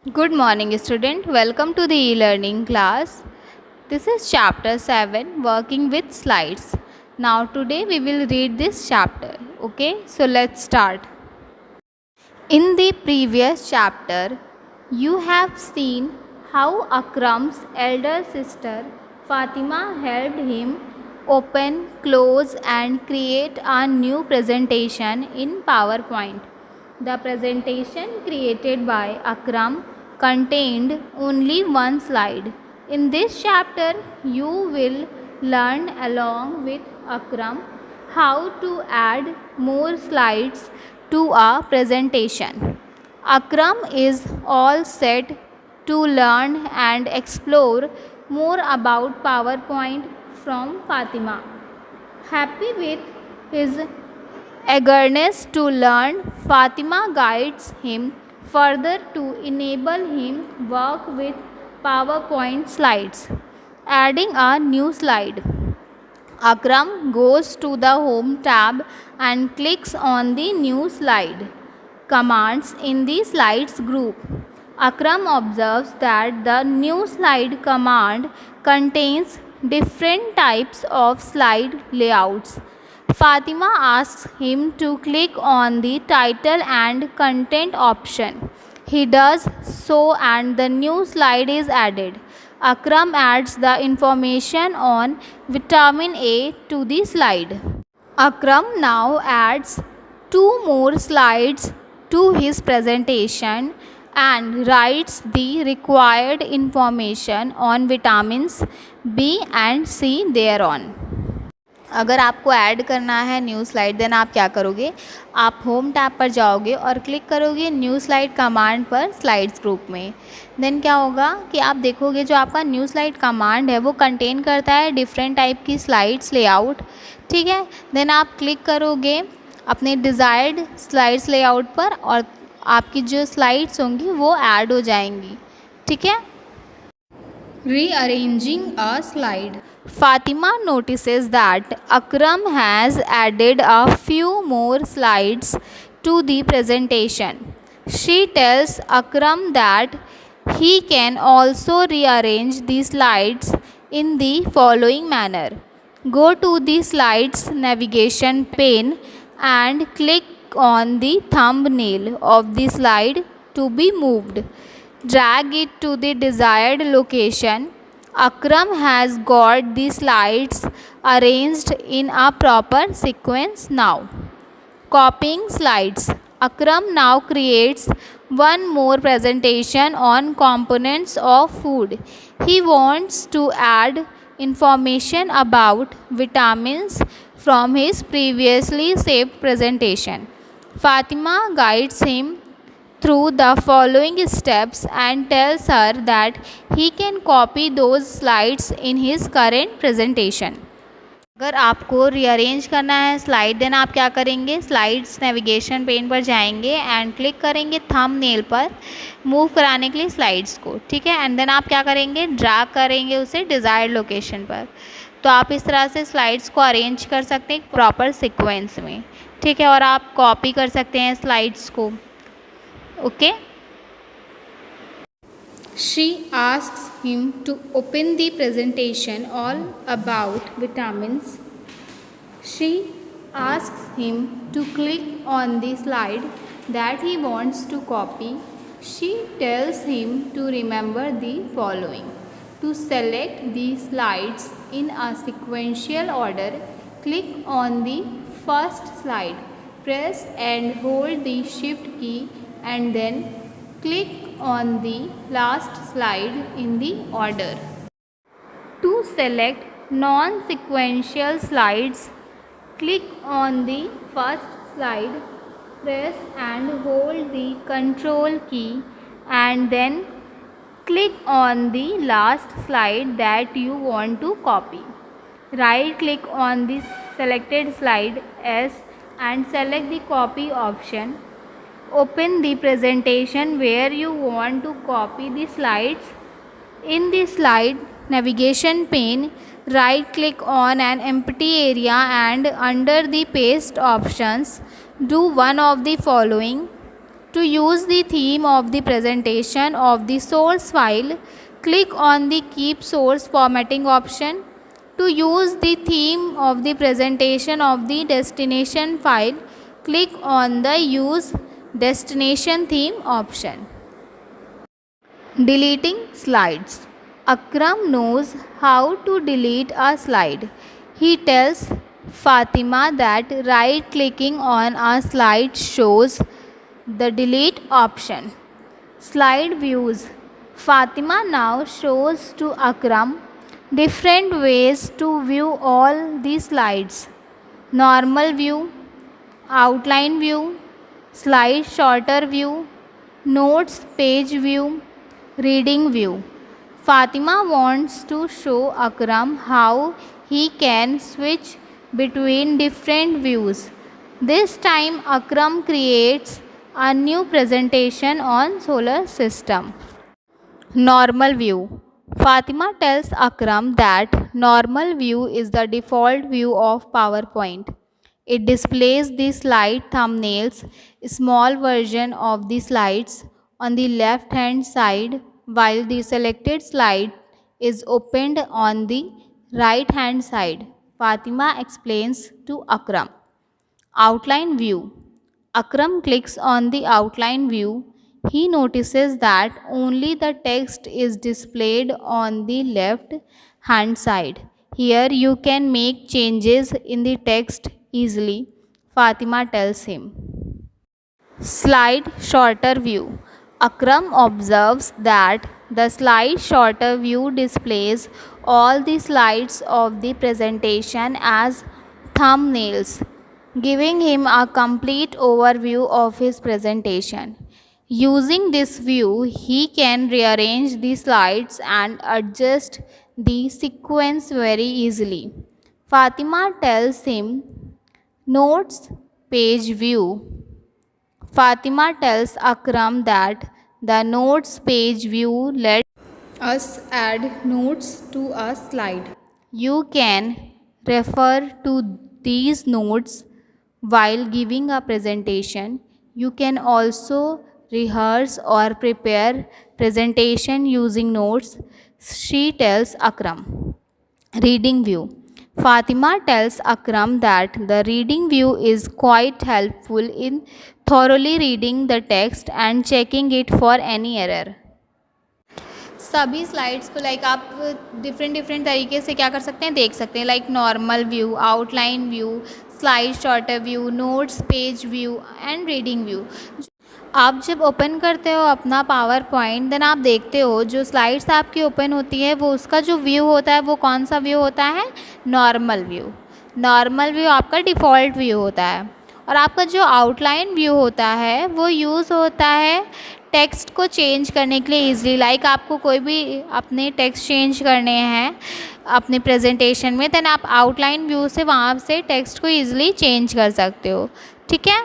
Good morning, student. Welcome to the e-learning class. This is chapter 7, working with slides. Now today we will read this chapter. Okay, so let's start. In the previous chapter, you have seen how Akram's elder sister Fatima helped him open, close and create a new presentation in PowerPoint. The presentation created by Akram contained only one slide. In this chapter, you will learn along with Akram how to add more slides to a presentation. Akram is all set to learn and explore more about PowerPoint from Fatima. Happy with his eagerness to learn, Fatima guides him further to enable him work with PowerPoint slides. Adding a new slide. Akram goes to the Home tab and clicks on the New Slide commands in the Slides group. Akram observes that the New Slide command contains different types of slide layouts. Fatima asks him to click on the title and content option. He does so and the new slide is added. Akram adds the information on vitamin A to the slide. Akram now adds two more slides to his presentation and writes the required information on vitamins B and C thereon. अगर आपको add करना है new slide then आप क्या करोगे, आप home tab पर जाओगे और क्लिक करोगे न्यू स्लाइड कमांड पर स्लाइड्स ग्रुप में. देन क्या होगा कि आप देखोगे जो आपका न्यू स्लाइड कमांड है वो कंटेन करता है डिफरेंट टाइप की स्लाइड्स लेआउट. ठीक है, देन आप क्लिक करोगे अपने डिज़ायर्ड स्लाइड्स लेआउट पर और आपकी जो स्लाइड्स होंगी वो ऐड हो जाएंगी. ठीक है. Rearranging a slide. Fatima notices that Akram has added a few more slides to the presentation. She tells Akram that he can also rearrange the slides in the following manner. Go to the slides navigation pane and click on the thumbnail of the slide to be moved. Drag it to the desired location. Akram has got the slides arranged in a proper sequence now. Copying slides. Akram now creates one more presentation on components of food. He wants to add information about vitamins from his previously saved presentation. Fatima guides him through the following steps and tells her that he can copy those slides in his current presentation. अगर आपको rearrange करना है slide then आप क्या करेंगे, slides navigation pen पर जाएंगे and click करेंगे थंबनेल पर मूव कराने के लिए स्लाइड्स को. ठीक है, एंड देन आप क्या करेंगे, ड्रैग करेंगे उसे डिज़ायर्ड लोकेशन पर. तो आप इस तरह से स्लाइड्स को अरेंज कर सकते हैं प्रॉपर सीक्वेंस में. ठीक है, और आप कॉपी कर सकते हैं स्लाइड्स को. Okay. She asks him to open the presentation all about vitamins. She asks him to click on the slide that he wants to copy. She tells him to remember the following. To select the slides in a sequential order, click on the first slide. Press and hold the shift key and then click on the last slide in the order. To select non-sequential slides, click on the first slide, press and hold the control key and then click on the last slide that you want to copy. Right click on the selected slide S and select the copy option. Open the presentation where you want to copy the slides. In the slide navigation pane, right click on an empty area and under the paste options, do one of the following. To use the theme of the presentation of the source file, click on the Keep Source Formatting option. To use the theme of the presentation of the destination file, click on the Use Destination Theme option. Deleting slides. Akram knows how to delete a slide. He tells Fatima that right-clicking on a slide shows the delete option. Slide views. Fatima now shows to Akram different ways to view all the slides: normal view, outline view, slide sorter view, notes page view, reading view. Fatima wants to show Akram how he can switch between different views. This time Akram creates a new presentation on solar system. Normal view. Fatima tells Akram that normal view is the default view of PowerPoint. It displays the slide thumbnails, small version of the slides, on the left hand side, while the selected slide is opened on the right hand side. Fatima explains to Akram. Outline view. Akram clicks on the outline view. He notices that only the text is displayed on the left hand side. Here you can make changes in the text easily, Fatima tells him. Slide sorter view. Akram observes that the slide sorter view displays all the slides of the presentation as thumbnails, giving him a complete overview of his presentation. Using this view, he can rearrange the slides and adjust the sequence very easily. Fatima tells him, Notes page view. Fatima tells Akram that the notes page view lets us add notes to a slide. You can refer to these notes while giving a presentation. You can also rehearse or prepare presentation using notes, she tells Akram. Reading view. Fatima tells Akram that the reading view is quite helpful in thoroughly reading the text and checking it for any error. सभी slides को आप different तरीके से क्या कर सकते हैं, देख सकते हैं, normal view, outline view, slide shorter view, notes page view and reading view. आप जब ओपन करते हो अपना पावर पॉइंट, देन आप देखते हो जो स्लाइड्स आपकी ओपन होती है वो उसका जो व्यू होता है वो कौन सा व्यू होता है, नॉर्मल व्यू. नॉर्मल व्यू आपका डिफ़ॉल्ट व्यू होता है. और आपका जो आउटलाइन व्यू होता है वो यूज़ होता है टेक्स्ट को चेंज करने के लिए ईज़िली. आपको कोई भी अपने टेक्स्ट चेंज करने हैं अपने प्रेजेंटेशन में, देन आप आउटलाइन व्यू से वहाँ से टेक्स्ट को ईज़िली चेंज कर सकते हो. ठीक है.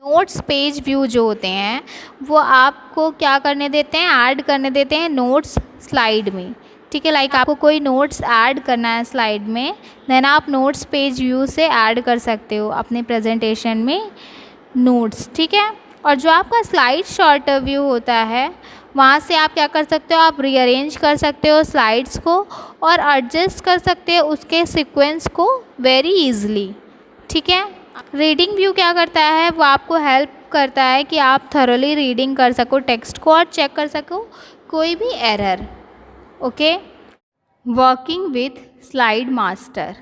नोट्स पेज व्यू जो होते हैं वो आपको क्या करने देते हैं, ऐड करने देते हैं नोट्स स्लाइड में. ठीक है. आपको कोई नोट्स ऐड करना है स्लाइड में, देन आप नोट्स पेज व्यू से ऐड कर सकते हो अपने प्रेजेंटेशन में नोट्स. ठीक है. और जो आपका स्लाइड शॉर्टर व्यू होता है वहाँ से आप क्या कर सकते हो, आप रीअरेंज कर सकते हो स्लाइड्स को और एडजस्ट कर सकते हो उसके सीक्वेंस को वेरी इजीली. ठीक है. रीडिंग व्यू क्या करता है, वो आपको हेल्प करता है कि आप थरोली रीडिंग कर सको टेक्स्ट को और चेक कर सको कोई भी error. Okay. Working with slide master.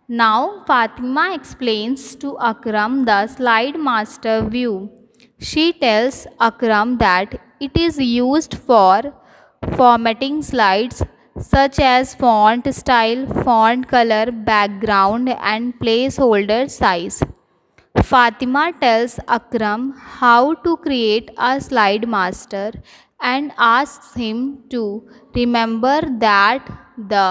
Now Fatima explains to Akram the slide master view. She tells Akram that it is used for formatting slides such as font style, font color, background and placeholder size. Fatima tells Akram how to create a slide master and asks him to remember that the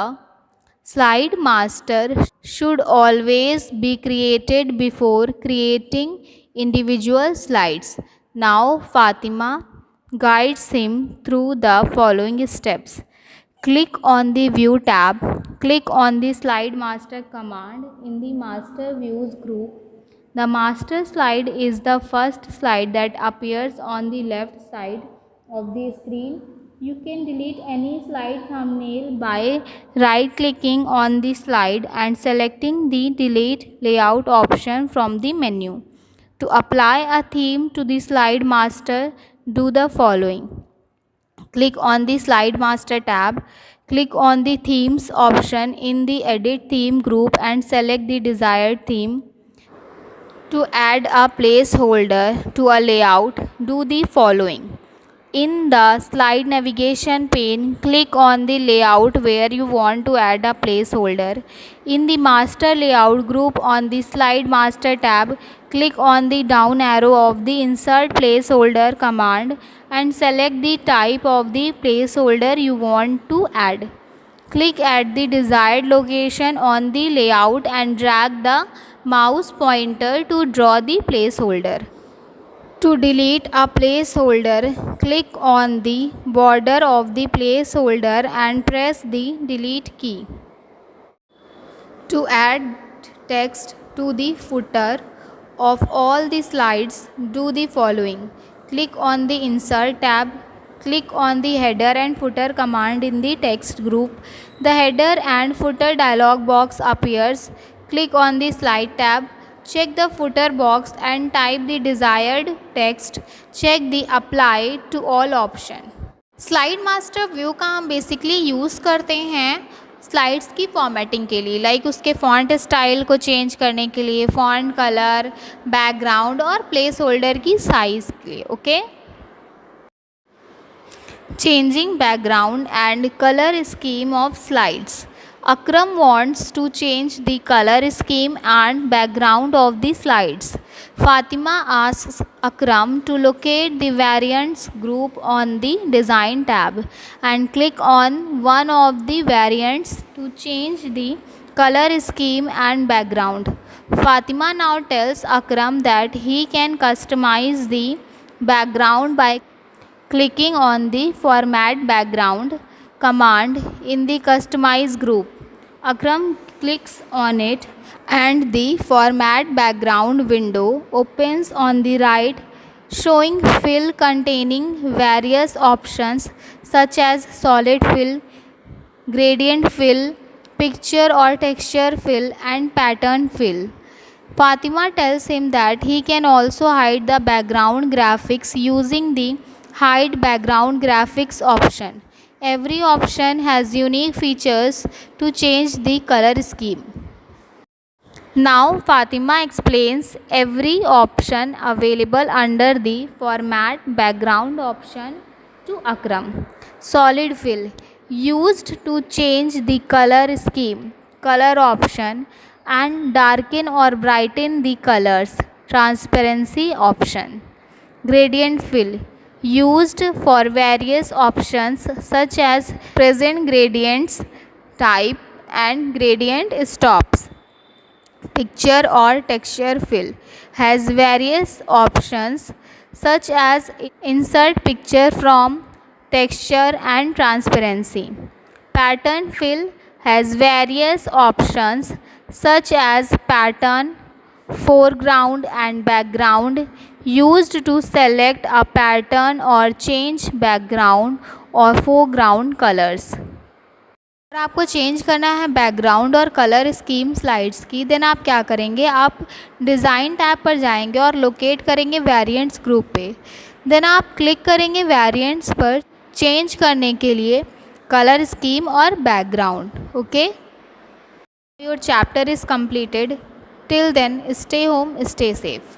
slide master should always be created before creating individual slides. Now Fatima guides him through the following steps. Click on the View tab. Click on the Slide Master command in the Master Views group. The master slide is the first slide that appears on the left side of the screen. You can delete any slide thumbnail by right clicking on the slide and selecting the delete layout option from the menu. To apply a theme to the slide master, do the following. Click on the slide master tab. Click on the themes option in the edit theme group and select the desired theme. To add a placeholder to a layout, do the following. In the slide navigation pane, click on the layout where you want to add a placeholder. In the master layout group on the slide master tab, click on the down arrow of the insert placeholder command and select the type of the placeholder you want to add. Click at the desired location on the layout and drag the mouse pointer to draw the placeholder. To delete a placeholder, click on the border of the placeholder and press the delete key. To add text to the footer of all the slides, do the following. Click on the insert tab. Click on the header and footer command in the text group. The header and footer dialog box appears. Click on the slide tab. Check the footer box and type the desired text. Check the apply to all option. Slide master view का हम basically use करते हैं slides की formatting के लिए, like उसके font style को change करने के लिए, फॉन्ट कलर, बैकग्राउंड और प्लेस होल्डर की साइज़ के लिए. Okay. Changing background and color scheme of slides. Akram wants to change the color scheme and background of the slides. Fatima asks Akram to locate the variants group on the design tab and click on one of the variants to change the color scheme and background. Fatima now tells Akram that he can customize the background by clicking on the Format Background command in the Customize group. Akram clicks on it and the Format Background window opens on the right, showing fill containing various options such as solid fill, gradient fill, picture or texture fill, and pattern fill. Fatima tells him that he can also hide the background graphics using the Hide Background Graphics option. Every option has unique features to change the color scheme. Now Fatima explains every option available under the Format Background option to Akram. Solid Fill, used to change the color scheme, color option, and darken or brighten the colors, transparency option. Gradient Fill, used for various options such as present gradients type and gradient stops. Picture or texture fill, has various options such as insert picture from, texture, and transparency. Pattern fill has various options such as pattern, foreground, and background, used to select a pattern or change background or foreground colors. अगर आपको change करना है background और colour scheme slides की, then आप क्या करेंगे, आप डिज़ाइन टैब पर जाएंगे और लोकेट करेंगे वेरिएंट्स ग्रुप पे. देन आप क्लिक करेंगे वेरिएंट्स पर चेंज करने के लिए कलर स्कीम और background. Okay. Your chapter is completed. Till then, stay home, stay safe.